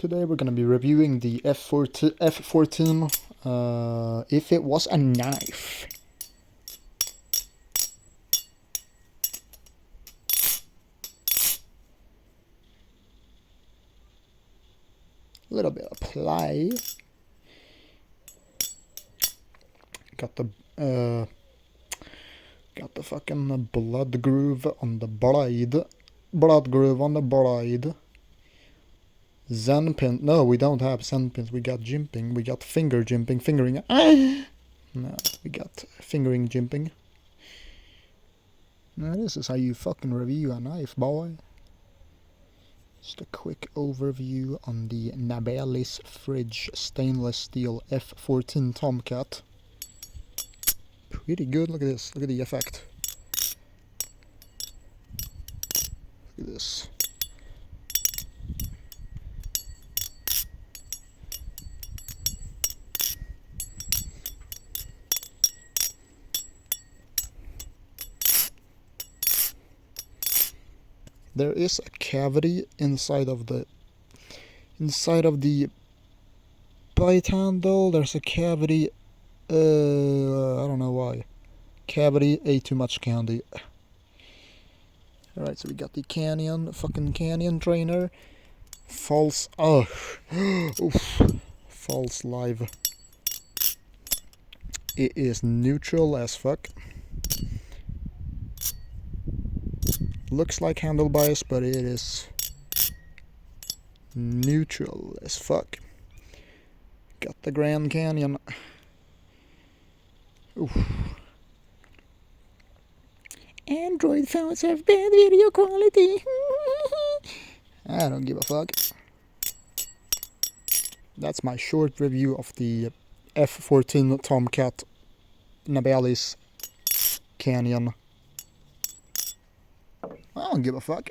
Today we're gonna be reviewing the F14 if it was a knife. A little bit of play. Got the fucking blood groove on the blade. Blood groove on the blade. Zen pin. No, we don't have zen pins. We got jimping. We got finger jimping. Fingering. No, we got fingering jimping. Now this is how you fucking review a knife, boy. Just a quick overview on the Nabalis fridge stainless steel F14 Tomcat. Pretty good. Look at this. Look at the effect. Look at this. There is a cavity inside of the bite handle. There's a cavity. I don't know why. Cavity. Ate too much candy. Alright, so we got the fucking canyon trainer. False. Oh, oof. False live. It is neutral as fuck. Looks like handle bias, but it is neutral as fuck. Got the Grand Canyon. Oof. Android phones have bad video quality. I don't give a fuck. That's my short review of the F14 Tomcat Nabalis Canyon. I don't give a fuck.